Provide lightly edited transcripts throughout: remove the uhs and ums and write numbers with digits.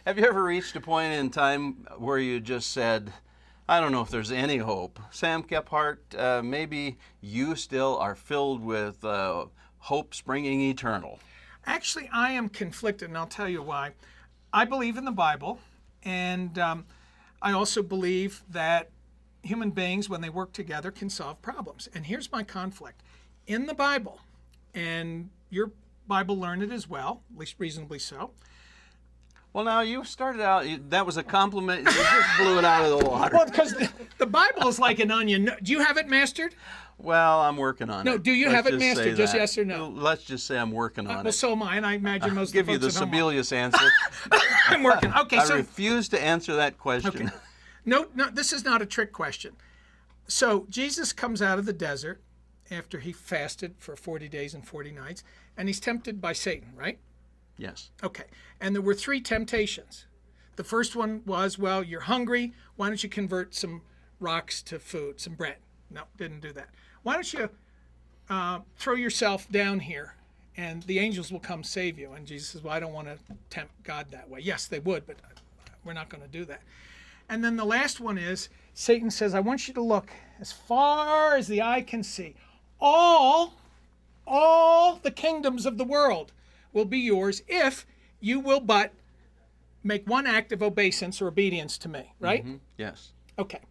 Have you ever reached a point in time where you just said, I don't know if there's any hope? Sam Kephart, maybe you still are filled with hope springing eternal. Actually, I am conflicted, and I'll tell you why. I believe in the Bible, and I also believe that human beings, when they work together, can solve problems. And here's my conflict. In the Bible, and your Bible learned as well, at least reasonably so. Well, now you started out, that was a compliment. You just blew it out of the water. Well, because the Bible is like an onion. Do you have it mastered? Well, I'm working on it. No, do you have it mastered? Just yes or no? Let's just say I'm working on Well, it. so am I, and I imagine most I'll give of you the the folks at home are. Sebelius answer. I'm working. Okay, I so refuse to answer that question. Okay. No, this is not a trick question. So Jesus comes out of the desert after he fasted for 40 days and 40 nights, and he's tempted by Satan, right? Yes. Okay. And there were 3 temptations. The first one was, well, you're hungry. Why don't you convert some rocks to food, some bread? No, didn't do that. Why don't you throw yourself down here, and the angels will come save you? And Jesus says, well, I don't want to tempt God that way. Yes, they would, but we're not going to do that. And then the last one is, Satan says, I want you to look as far as the eye can see. All the kingdoms of the world will be yours if you will but make one act of obeisance or obedience to me, right? Mm-hmm. Yes. Okay.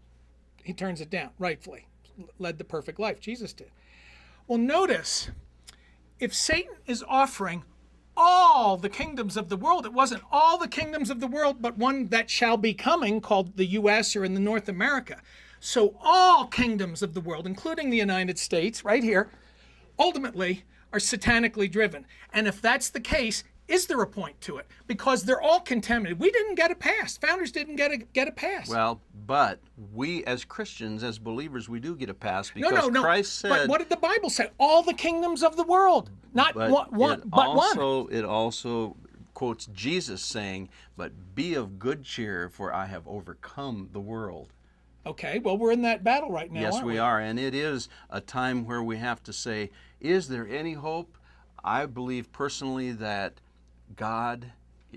He turns it down, rightfully. Led the perfect life. Jesus did. Well, notice, if Satan is offering all the kingdoms of the world, it wasn't all the kingdoms of the world, but one that shall be coming called the U.S. or in the North America. So all kingdoms of the world, including the United States, right here, ultimately are satanically driven. And if that's the case, is there a point to it? Because they're all contaminated. We didn't get a pass. Founders didn't get a pass. Well, but we as Christians, as believers, we do get a pass because no. Christ said. But what did the Bible say? All the kingdoms of the world, not one. It also quotes Jesus saying, "But be of good cheer, for I have overcome the world." Okay, well, we're in that battle right now. Yes, aren't we are, and it is a time where we have to say, "Is there any hope?" I believe personally that God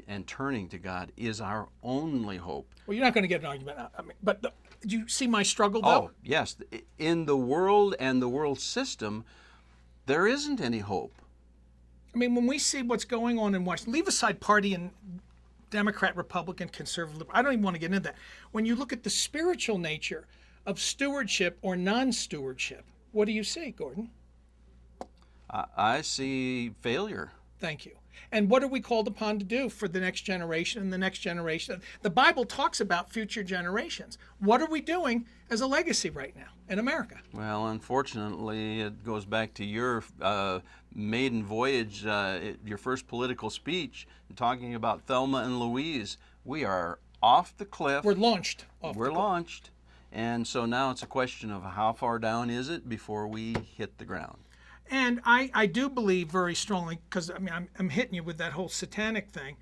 and turning to God is our only hope. Well, you're not going to get an argument. But did you see my struggle, though? Oh, yes. In the world and the world system, there isn't any hope. I mean, when we see what's going on in Washington, leave aside party and Democrat, Republican, conservative, liberal, I don't even want to get into that. When you look at the spiritual nature of stewardship or non-stewardship, what do you see, Gordon? I see failure. Thank you. And what are we called upon to do for the next generation and the next generation? The Bible talks about future generations. What are we doing as a legacy right now in America? Well, unfortunately, it goes back to your maiden voyage, your first political speech, talking about Thelma and Louise. We are off the cliff. We're launched. We're launched. And so now it's a question of how far down is it before we hit the ground. And I do believe very strongly, because I mean I'm hitting you with that whole satanic thing.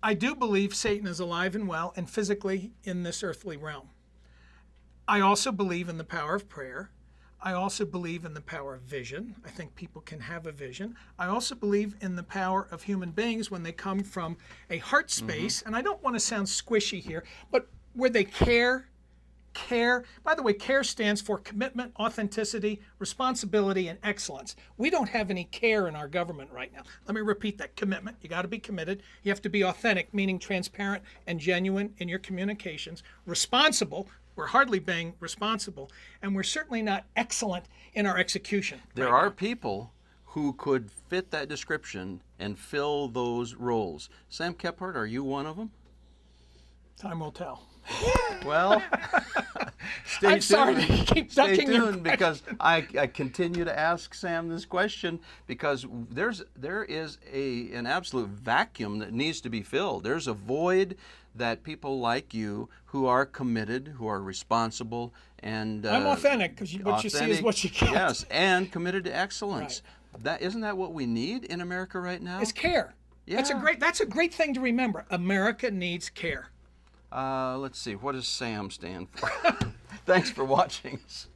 I do believe Satan is alive and well and physically in this earthly realm. I also believe in the power of prayer. I also believe in the power of vision. I think people can have a vision. I also believe in the power of human beings when they come from a heart space, and I don't want to sound squishy here, but where they care. By the way, care stands for commitment, authenticity, responsibility, and excellence. We don't have any care in our government right now. Let me repeat that. Commitment. You got to be committed. You have to be authentic, meaning transparent and genuine in your communications. Responsible. We're hardly being responsible. And we're certainly not excellent in our execution. There are people who could fit that description and fill those roles. Sam Kephart, are you one of them? Time will tell. Well, stay I'm tuned. sorry to keep Stay ducking your tuned because I continue to ask Sam this question because there is an absolute vacuum that needs to be filled. There's a void that people like you who are committed, who are responsible, and I'm authentic because what you see is what you get. Yes, and committed to excellence. Right. Isn't that what we need in America right now? It's care. Yeah. That's a great thing to remember. America needs care. Let's see. What does SAM stand for? Thanks for watching us.